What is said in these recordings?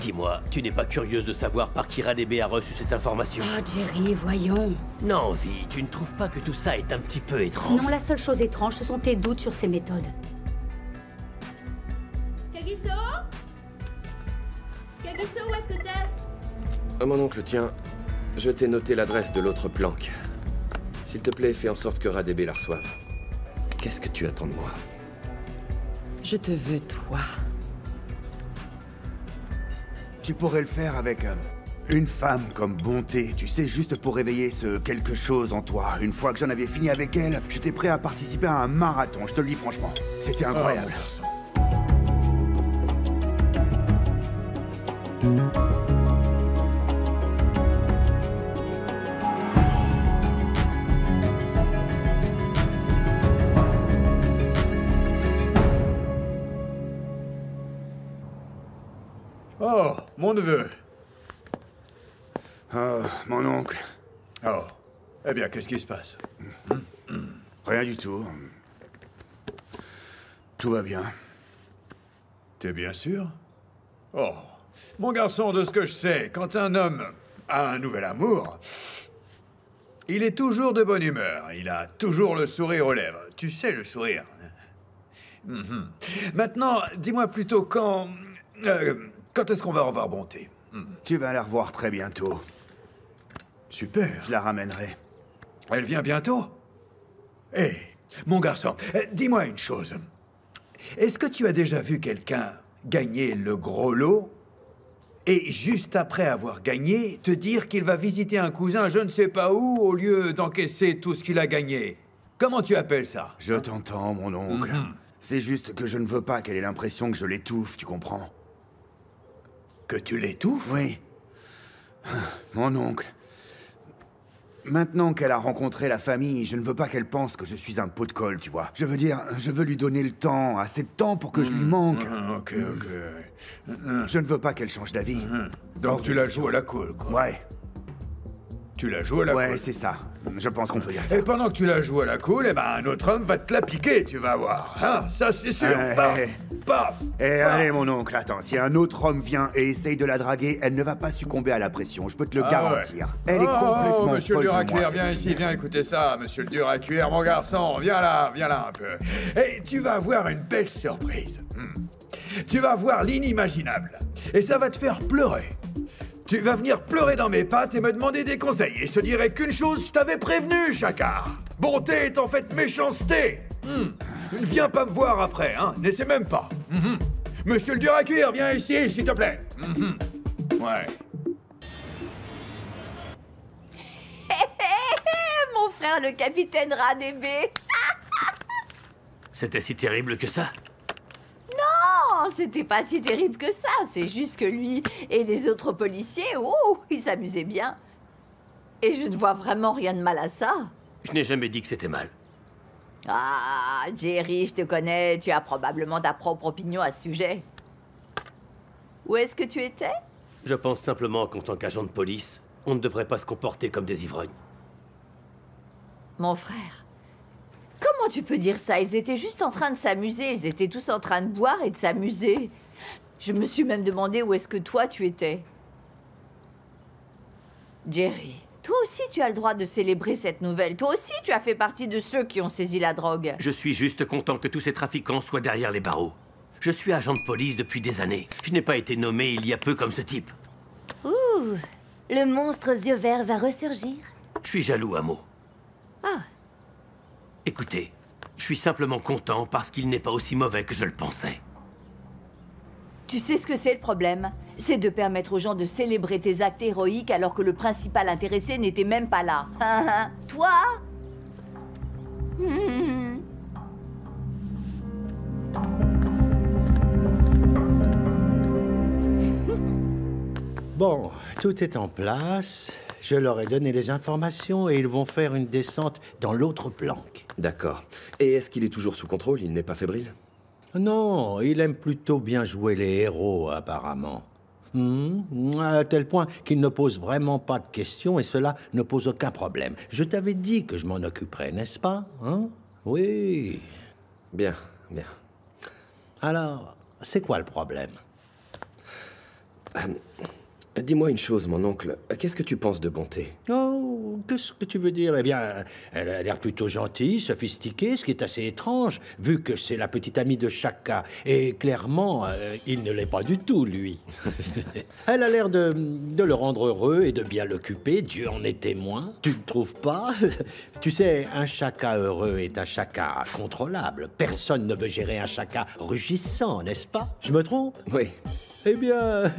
Dis-moi, tu n'es pas curieuse de savoir par qui RADB a reçu cette information? Oh, Jerry, voyons. Non, Vi, tu ne trouves pas que tout ça est un petit peu étrange? Non, la seule chose étrange, ce sont tes doutes sur ses méthodes. Kagiso? Kagiso, où est-ce que t'es? Mon oncle, tiens, je t'ai noté l'adresse de l'autre planque. S'il te plaît, fais en sorte que RADB la reçoive. Qu'est-ce que tu attends de moi? Je te veux, toi. Tu pourrais le faire avec une femme comme Bonté, tu sais, juste pour réveiller ce quelque chose en toi. Une fois que j'en avais fini avec elle, j'étais prêt à participer à un marathon, je te le dis franchement. C'était incroyable. Oh, mon neveu. Oh, mon oncle. Oh. Eh bien, qu'est-ce qui se passe? Rien du tout. Tout va bien. T'es bien sûr? Oh. Mon garçon, de ce que je sais, quand un homme a un nouvel amour, il est toujours de bonne humeur. Il a toujours le sourire aux lèvres. Tu sais, le sourire. Maintenant, dis-moi plutôt quand est-ce qu'on va revoir Bonté? Tu vas la revoir très bientôt. Super. Je la ramènerai. Elle vient bientôt? Hé, mon garçon, dis-moi une chose. Est-ce que tu as déjà vu quelqu'un gagner le gros lot et juste après avoir gagné, te dire qu'il va visiter un cousin je ne sais pas où au lieu d'encaisser tout ce qu'il a gagné? Comment tu appelles ça? Je t'entends, mon oncle. C'est juste que je ne veux pas qu'elle ait l'impression que je l'étouffe, tu comprends? Que tu l'étouffes? Oui. Mon oncle. Maintenant qu'elle a rencontré la famille, je ne veux pas qu'elle pense que je suis un pot de colle, tu vois. Je veux dire, je veux lui donner le temps, assez de temps pour que je lui manque. Ok. Je ne veux pas qu'elle change d'avis. Donc tu la joues à la cool, quoi. Ouais. Tu la joues à la cool. Ouais, c'est ça. Je pense qu'on peut dire ça. Et pendant que tu la joues à la cool, eh ben un autre homme va te la piquer, tu vas voir. Hein, ça c'est sûr. Paf, paf. Eh, allez, mon oncle, attends. Si un autre homme vient et essaye de la draguer, elle ne va pas succomber à la pression, je peux te le garantir. Ouais. Elle est complètement Monsieur le folle dur à de moi, cuire, cette viens fille. ici, viens écouter ça, monsieur le dur à cuire, mon garçon. Viens là un peu. Et tu vas avoir une belle surprise. Tu vas voir l'inimaginable. Et ça va te faire pleurer. Tu vas venir pleurer dans mes pattes et me demander des conseils. Et je te dirai qu'une chose, je t'avais prévenu, Chaka. Bonté est en fait méchanceté. Ne viens pas me voir après, hein. N'essaie même pas. Monsieur le dur à cuire, viens ici, s'il te plaît. Ouais. Mon frère, le capitaine RADB. C'était si terrible que ça? Non, c'était pas si terrible que ça. C'est juste que lui et les autres policiers, ils s'amusaient bien. Et je ne vois vraiment rien de mal à ça. Je n'ai jamais dit que c'était mal. Ah, Jerry, je te connais. Tu as probablement ta propre opinion à ce sujet. Où est-ce que tu étais? Je pense simplement qu'en tant qu'agent de police, on ne devrait pas se comporter comme des ivrognes. Mon frère, comment tu peux dire ça? Ils étaient juste en train de s'amuser. Ils étaient tous en train de boire et de s'amuser. Je me suis même demandé où est-ce que toi tu étais. Jerry, toi aussi tu as le droit de célébrer cette nouvelle. Toi aussi tu as fait partie de ceux qui ont saisi la drogue. Je suis juste content que tous ces trafiquants soient derrière les barreaux. Je suis agent de police depuis des années. Je n'ai pas été nommé il y a peu comme ce type. Ouh, le monstre aux yeux verts va ressurgir. Je suis jaloux, Amo. Ah. Écoutez, je suis simplement content parce qu'il n'est pas aussi mauvais que je le pensais. Tu sais ce que c'est le problème? C'est de permettre aux gens de célébrer tes actes héroïques alors que le principal intéressé n'était même pas là. Toi? Bon, tout est en place. Je leur ai donné les informations et ils vont faire une descente dans l'autre planque. D'accord. Et est-ce qu'il est toujours sous contrôle? Il n'est pas fébrile? Non, il aime plutôt bien jouer les héros, apparemment. À tel point qu'il ne pose vraiment pas de questions et cela ne pose aucun problème. Je t'avais dit que je m'en occuperais, n'est-ce pas? Hein? Oui. Bien, bien. Alors, c'est quoi le problème? Dis-moi une chose, mon oncle. Qu'est-ce que tu penses de Bonté? Oh, qu'est-ce que tu veux dire? Eh bien, elle a l'air plutôt gentille, sophistiquée, ce qui est assez étrange, vu que c'est la petite amie de Chaka. Et clairement, il ne l'est pas du tout, lui. Elle a l'air de le rendre heureux et de bien l'occuper, Dieu en est témoin. Tu ne trouves pas? Tu sais, un Chaka heureux est un Chaka contrôlable. Personne ne veut gérer un Chaka rugissant, n'est-ce pas? Je me trompe? Oui. Eh bien,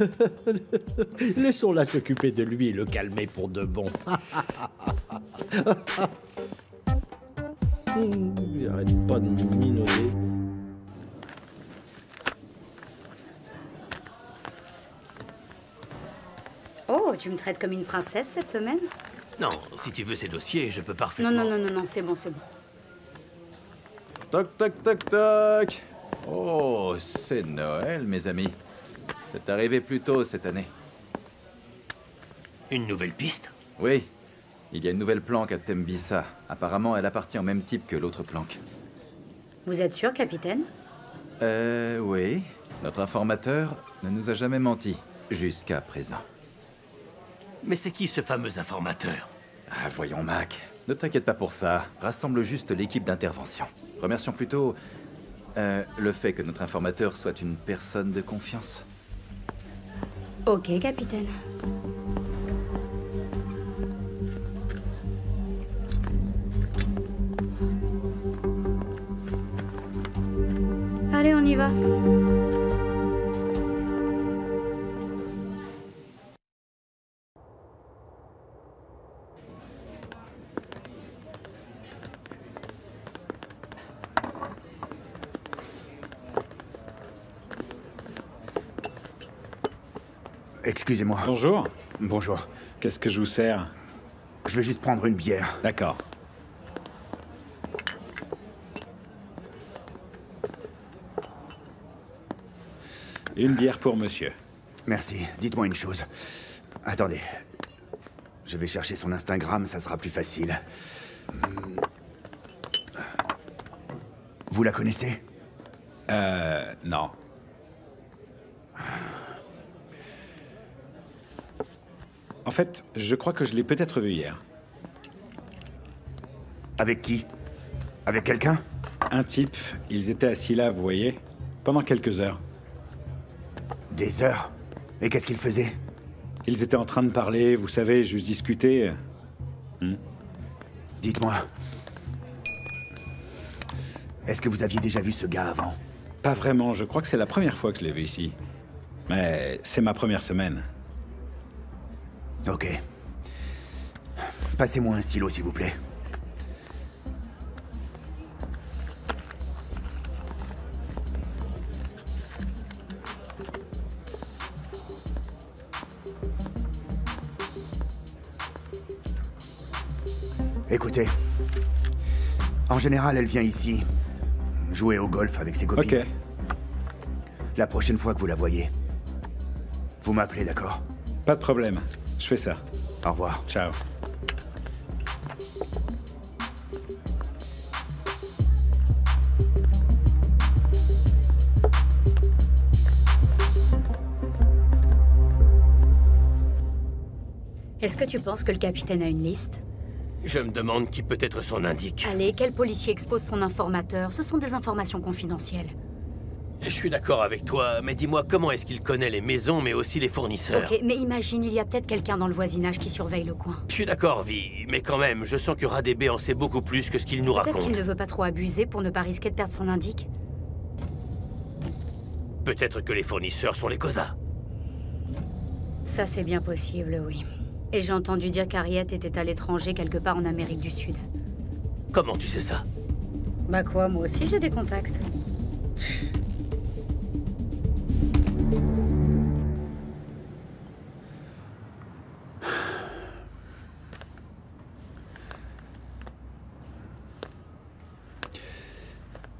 laissons-la s'occuper de lui et le calmer pour de bon. Il arrête pas de minauder. Oh, tu me traites comme une princesse cette semaine? Non, si tu veux ces dossiers, je peux parfaitement... Non, c'est bon, c'est bon. Toc, toc, toc, toc. Oh, c'est Noël, mes amis. C'est arrivé plus tôt cette année. Une nouvelle piste? Oui, il y a une nouvelle planque à Tembissa. Apparemment, elle appartient au même type que l'autre planque. Vous êtes sûr, capitaine? Oui. Notre informateur ne nous a jamais menti, jusqu'à présent. Mais c'est qui ce fameux informateur? Ah, voyons, Mac. Ne t'inquiète pas pour ça. Rassemble juste l'équipe d'intervention. Remercions plutôt le fait que notre informateur soit une personne de confiance. Ok, capitaine. Allez, on y va. Excusez-moi. Bonjour. Bonjour. Qu'est-ce que je vous sers? Je vais juste prendre une bière. D'accord. Une bière pour monsieur. Merci. Dites-moi une chose. Attendez. Je vais chercher son Instagram, ça sera plus facile. Vous la connaissez? Non. En fait, je crois que je l'ai peut-être vu hier. Avec qui? Avec quelqu'un? Un type, ils étaient assis là, vous voyez, pendant quelques heures. Des heures? Et qu'est-ce qu'ils faisaient? Ils étaient en train de parler, vous savez, juste discuter. Dites-moi. Est-ce que vous aviez déjà vu ce gars avant? Pas vraiment, je crois que c'est la première fois que je l'ai vu ici. Mais c'est ma première semaine. Ok. Passez-moi un stylo, s'il vous plaît. Écoutez. En général, elle vient ici jouer au golf avec ses copines. Ok. La prochaine fois que vous la voyez, vous m'appelez, d'accord? Pas de problème. Je fais ça. Au revoir. Ciao. Est-ce que tu penses que le capitaine a une liste? Je me demande qui peut être son indique. Allez, quel policier expose son informateur? Ce sont des informations confidentielles. Je suis d'accord avec toi, mais dis-moi comment est-ce qu'il connaît les maisons, mais aussi les fournisseurs? Ok, mais imagine, il y a peut-être quelqu'un dans le voisinage qui surveille le coin. Je suis d'accord, Vi, mais quand même, je sens que RADB en sait beaucoup plus que ce qu'il nous Peut-être raconte. qu'il ne veut pas trop abuser pour ne pas risquer de perdre son indique. Peut-être que les fournisseurs sont les Cosa. Ça, c'est bien possible, oui. Et j'ai entendu dire qu'Harriet était à l'étranger, quelque part en Amérique du Sud. Comment tu sais ça? Bah quoi, moi aussi j'ai des contacts.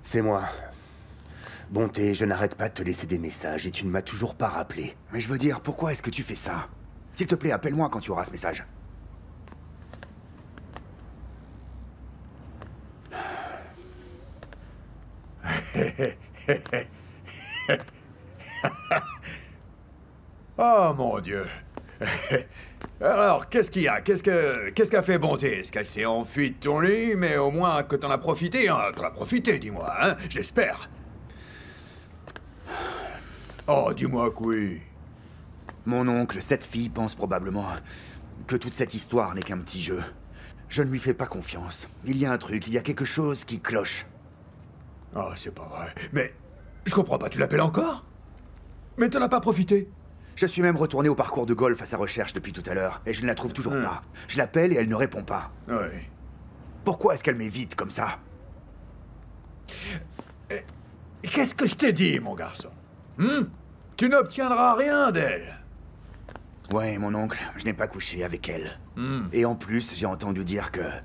C'est moi. Bonté, je n'arrête pas de te laisser des messages et tu ne m'as toujours pas rappelé. Mais je veux dire, pourquoi est-ce que tu fais ça? S'il te plaît, appelle-moi quand tu auras ce message. Oh mon Dieu. Alors, qu'est-ce qu'il y a? Qu'est-ce qu'a fait Bonté? Est-ce qu'elle s'est enfuie de ton lit? Mais au moins que t'en as profité, hein? T'en as profité, dis-moi, hein? J'espère. Oh, dis-moi que oui. Mon oncle, cette fille pense probablement que toute cette histoire n'est qu'un petit jeu. Je ne lui fais pas confiance. Il y a un truc, il y a quelque chose qui cloche. Oh, c'est pas vrai. Mais je comprends pas, tu l'appelles encore? Mais t'en as pas profité? Je suis même retourné au parcours de golf à sa recherche depuis tout à l'heure, et je ne la trouve toujours pas. Je l'appelle et elle ne répond pas. Oui. Pourquoi est-ce qu'elle m'évite comme ça? Qu'est-ce que je t'ai dit, mon garçon? Tu n'obtiendras rien d'elle. Ouais, mon oncle, je n'ai pas couché avec elle. Et en plus, j'ai entendu dire qu'elle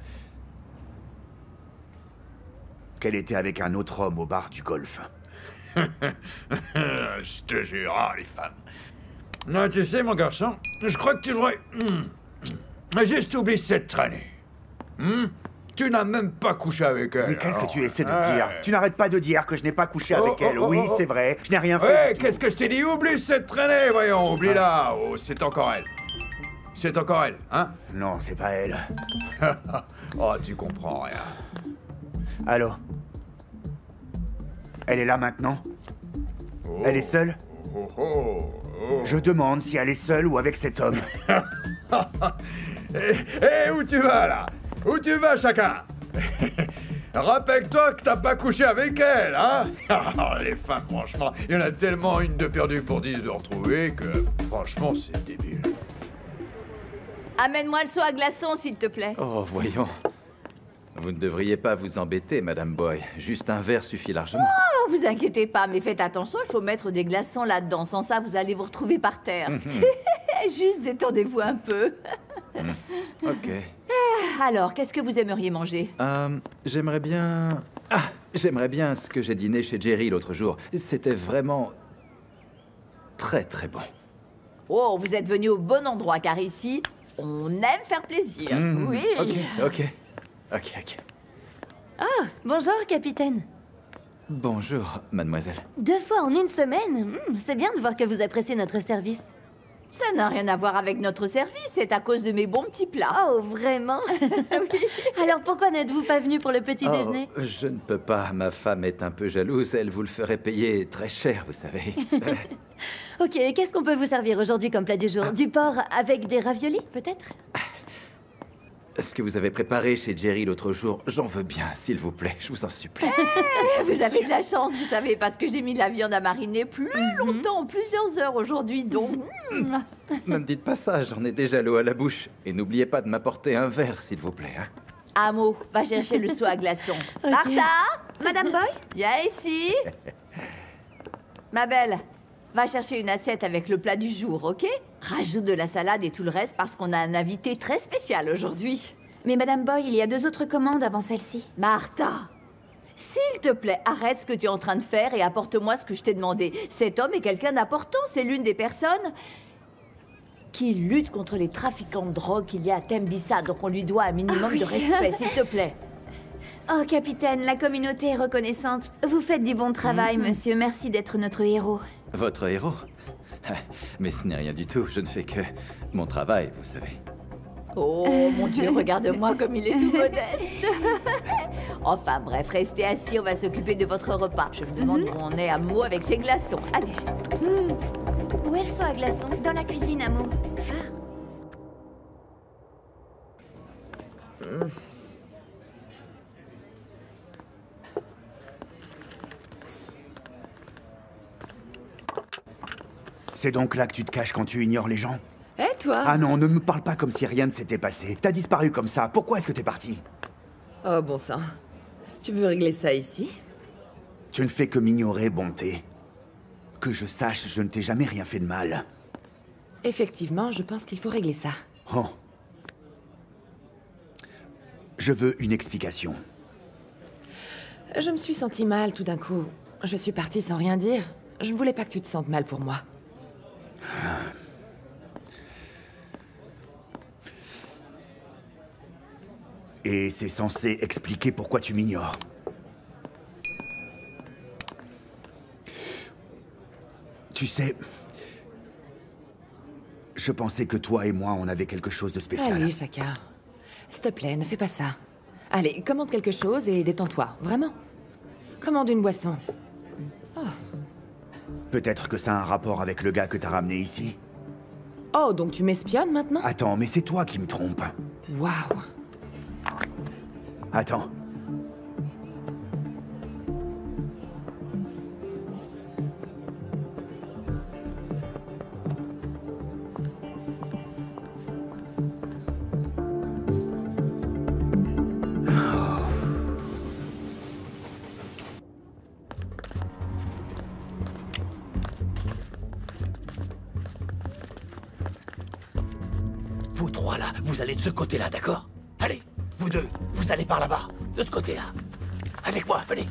était avec un autre homme au bar du golf. Je te jure, ah, les femmes. Non, tu sais, mon garçon, je crois que tu devrais... juste oublier cette traînée. Tu n'as même pas couché avec elle. Mais qu'est-ce que tu essaies de Ouais. dire? Tu n'arrêtes pas de dire que je n'ai pas couché avec elle. Oui, c'est vrai, je n'ai rien fait. Ouais, du tout. qu'est-ce que je t'ai dit? Oublie cette traînée, voyons, oublie-la. Oh, c'est encore elle. C'est encore elle, hein? Non, c'est pas elle. Oh, tu comprends rien. Allô? Elle est là maintenant? Elle est seule? Je demande si elle est seule ou avec cet homme. Où tu vas, là? Où tu vas, chacun? Rappelle-toi que t'as pas couché avec elle, hein? Les femmes, franchement, il y en a tellement une de perdue pour 10 de retrouvée que, franchement, c'est débile. Amène-moi le seau à glaçons, s'il te plaît. Oh, voyons. Vous ne devriez pas vous embêter, Madame Boy. Juste un verre suffit largement. Oh, vous inquiétez pas, mais faites attention, il faut mettre des glaçons là-dedans. Sans ça, vous allez vous retrouver par terre. Juste détendez-vous un peu. Ok. Alors, qu'est-ce que vous aimeriez manger? J'aimerais bien... Ah, j'aimerais bien ce que j'ai dîné chez Jerry l'autre jour. C'était vraiment... très très bon. Oh, vous êtes venu au bon endroit, car ici, on aime faire plaisir. Oui. Ok. Ah, bonjour, capitaine. Bonjour, mademoiselle. 2 fois en 1 semaine. C'est bien de voir que vous appréciez notre service. Ça n'a rien à voir avec notre service, c'est à cause de mes bons petits plats. Oh, vraiment? Oui. Alors pourquoi n'êtes-vous pas venu pour le petit déjeuner? Je ne peux pas, ma femme est un peu jalouse, elle vous le ferait payer très cher, vous savez. Ok, qu'est-ce qu'on peut vous servir aujourd'hui comme plat du jour? Du porc avec des raviolis, peut-être? Ce que vous avez préparé chez Jerry l'autre jour, j'en veux bien, s'il vous plaît, je vous en supplie. Vous avez de la chance, vous savez, parce que j'ai mis la viande à mariner plus longtemps, plusieurs heures aujourd'hui, donc... Ne me dites pas ça, j'en ai déjà l'eau à la bouche. Et n'oubliez pas de m'apporter un verre, s'il vous plaît. Hein. Amo, va chercher le seau à glaçons. Martha? Madame Boy? Viens ici. Ma belle, va chercher une assiette avec le plat du jour, ok? Rajoute de la salade et tout le reste parce qu'on a un invité très spécial aujourd'hui. Mais Madame Boy, il y a 2 autres commandes avant celle-ci. Martha, s'il te plaît, arrête ce que tu es en train de faire et apporte-moi ce que je t'ai demandé. Cet homme est quelqu'un d'important, c'est l'une des personnes qui lutte contre les trafiquants de drogue qu'il y a à Tembisa, donc on lui doit un minimum de respect, s'il te plaît. Oh, capitaine, la communauté est reconnaissante. Vous faites du bon travail, monsieur. Merci d'être notre héros. Votre héros? Mais ce n'est rien du tout, je ne fais que mon travail, vous savez. Oh mon Dieu, regarde-moi comme il est tout modeste. Enfin bref, restez assis, on va s'occuper de votre repas. Je me demande où on est à Mo avec ses glaçons. Allez. Où est le seau à glaçons? Dans la cuisine, Amo. C'est donc là que tu te caches quand tu ignores les gens? Et toi? Ah non, ne me parle pas comme si rien ne s'était passé. T'as disparu comme ça, pourquoi est-ce que t'es parti? Oh, bon sang. Tu veux régler ça ici? Tu ne fais que m'ignorer, Bonté. Que je sache, je ne t'ai jamais rien fait de mal. Effectivement, je pense qu'il faut régler ça. Oh. Je veux une explication. Je me suis sentie mal tout d'un coup. Je suis partie sans rien dire. Je ne voulais pas que tu te sentes mal pour moi. Et c'est censé expliquer pourquoi tu m'ignores. Tu sais, Je pensais que toi et moi, on avait quelque chose de spécial. Allez, Chaka. S'il te plaît, ne fais pas ça. Allez, commande quelque chose et détends-toi, vraiment. Commande une boisson. Peut-être que ça a un rapport avec le gars que t'as ramené ici. Oh, donc tu m'espionnes maintenant? Attends, mais c'est toi qui me trompes. Waouh. Attends. Vous trois là, vous allez de ce côté-là, d'accord? Allez, vous deux, vous allez par là-bas, de ce côté-là. Avec moi, venez.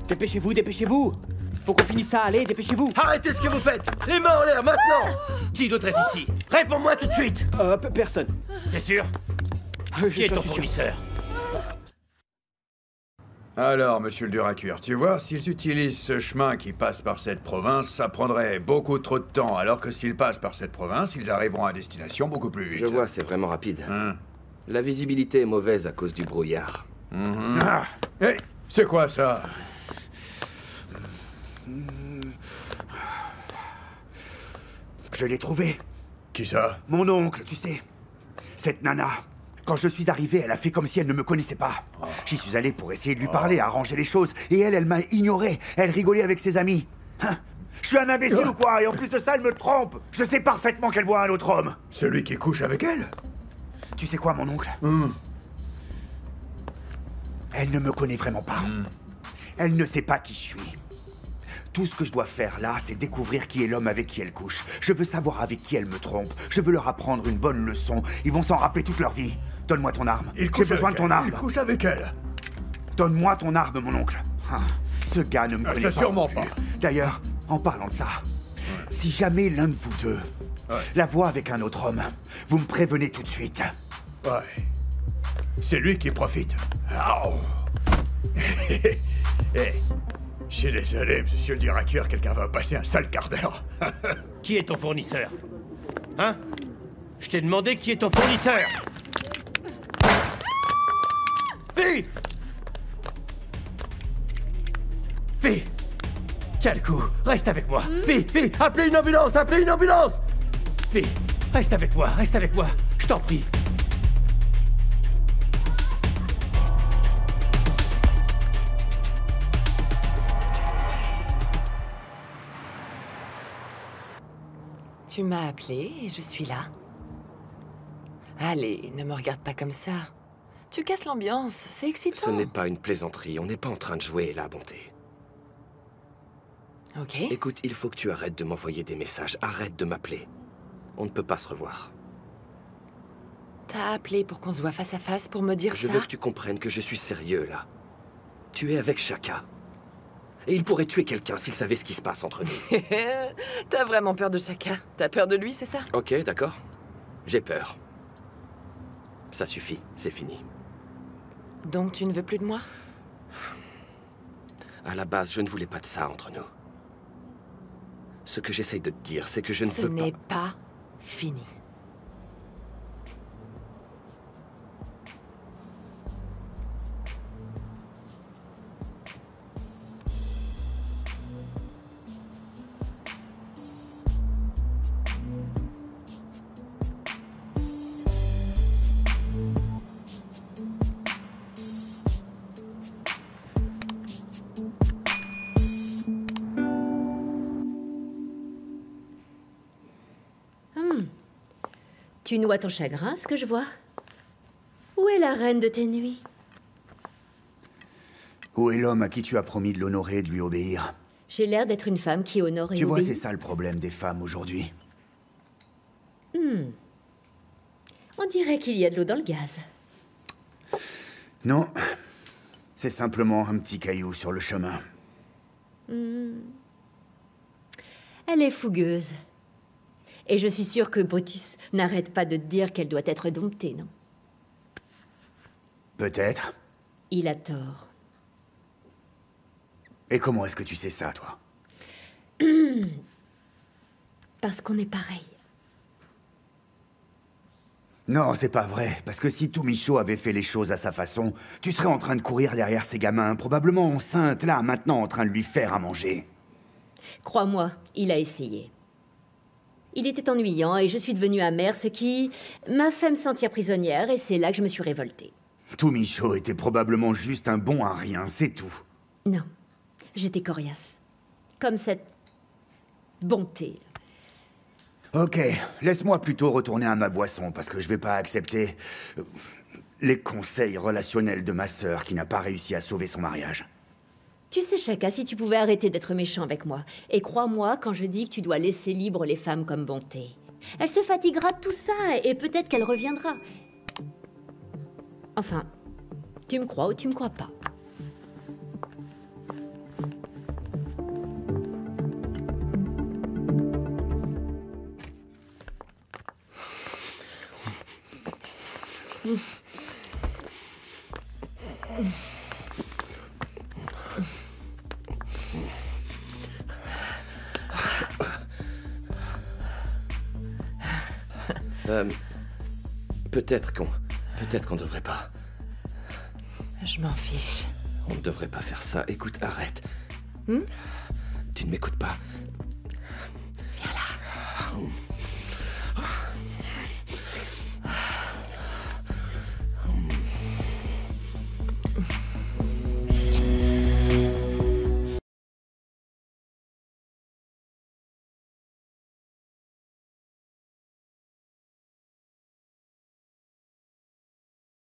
Dépêchez-vous, dépêchez-vous! Faut qu'on finisse ça, allez, dépêchez-vous! Arrêtez ce que vous faites! Les mains en l'air, maintenant! Qui d'autre est ici? Réponds-moi tout de suite! Personne. T'es sûr? Qui est ton fournisseur? Alors, monsieur le Duracure, tu vois, s'ils utilisent ce chemin qui passe par cette province, ça prendrait beaucoup trop de temps, alors que s'ils passent par cette province, ils arriveront à destination beaucoup plus vite. Je vois, c'est vraiment rapide. La visibilité est mauvaise à cause du brouillard. Ah, hey, c'est quoi ça? Je l'ai trouvé. Qui ça? Mon oncle, tu sais. Cette nana. Quand je suis arrivé, elle a fait comme si elle ne me connaissait pas. J'y suis allé pour essayer de lui parler, arranger les choses, et elle m'a ignoré. Elle rigolait avec ses amis. Hein? Je suis un imbécile ou quoi? Et en plus de ça, elle me trompe. Je sais parfaitement qu'elle voit un autre homme. Celui qui couche avec elle? Tu sais quoi, mon oncle? Elle ne me connaît vraiment pas. Elle ne sait pas qui je suis. Tout ce que je dois faire là, c'est découvrir qui est l'homme avec qui elle couche. Je veux savoir avec qui elle me trompe. Je veux leur apprendre une bonne leçon. Ils vont s'en rappeler toute leur vie. Donne-moi ton arme. J'ai besoin de ton arme. Il couche avec elle. Donne-moi ton arme, mon oncle. Ah, ce gars ne me connaît pas. Sûrement pas. D'ailleurs, en parlant de ça, si jamais l'un de vous deux la voit avec un autre homme, vous me prévenez tout de suite. Ouais. C'est lui qui profite. Oh. Je suis désolé, monsieur le Duracure, quelqu'un va passer un sale quart d'heure. Qui est ton fournisseur? Hein? Je t'ai demandé qui est ton fournisseur! Fille! Fille! Tiens le coup, reste avec moi. Fille, appelez une ambulance, appelez une ambulance! Fille, reste avec moi, je t'en prie. Tu m'as appelé et je suis là. Allez, ne me regarde pas comme ça. Tu casses l'ambiance, c'est excitant. Ce n'est pas une plaisanterie, on n'est pas en train de jouer, la bonté. Ok. Écoute, il faut que tu arrêtes de m'envoyer des messages, arrête de m'appeler. On ne peut pas se revoir. T'as appelé pour qu'on se voit face à face pour me dire ça? Je veux que tu comprennes que je suis sérieux, là. Tu es avec Chaka. Et il pourrait tuer quelqu'un s'il savait ce qui se passe entre nous. T'as vraiment peur de Chaka? T'as peur de lui, c'est ça? Ok, d'accord. J'ai peur. Ça suffit, c'est fini. Donc tu ne veux plus de moi? À la base, je ne voulais pas de ça entre nous. Ce que j'essaye de te dire, c'est que je ne veux pas... Ce n'est pas fini. Tu noies ton chagrin, ce que je vois. Où est la reine de tes nuits? Où est l'homme à qui tu as promis de l'honorer et de lui obéir? J'ai l'air d'être une femme qui honore et Tu vois, obéit. c'est ça le problème des femmes aujourd'hui. On dirait qu'il y a de l'eau dans le gaz. Non, c'est simplement un petit caillou sur le chemin. Elle est fougueuse. Et je suis sûre que Brutus n'arrête pas de te dire qu'elle doit être domptée, non? Peut-être. Il a tort. Et comment est-ce que tu sais ça, toi? Parce qu'on est pareil. Non, c'est pas vrai, parce que si tout Michaud avait fait les choses à sa façon, tu serais en train de courir derrière ces gamins, probablement enceinte, là, maintenant, en train de lui faire à manger. Crois-moi, il a essayé. Il était ennuyant et je suis devenue amère, ce qui m'a fait me sentir prisonnière, et c'est là que je me suis révoltée. Tout Michaud était probablement juste un bon à rien, c'est tout. Non, j'étais coriace. Comme cette bonté. Ok, laisse-moi plutôt retourner à ma boisson, parce que je vais pas accepter les conseils relationnels de ma sœur qui n'a pas réussi à sauver son mariage. Tu sais, Chaka, si tu pouvais arrêter d'être méchant avec moi. Et crois-moi quand je dis que tu dois laisser libre les femmes comme bonté. Elle se fatiguera de tout ça, et peut-être qu'elle reviendra. Enfin, tu me crois ou tu me crois pas. Peut-être qu'on devrait pas. Je m'en fiche. On ne devrait pas faire ça. Écoute, arrête. Tu ne m'écoutes pas. Viens là.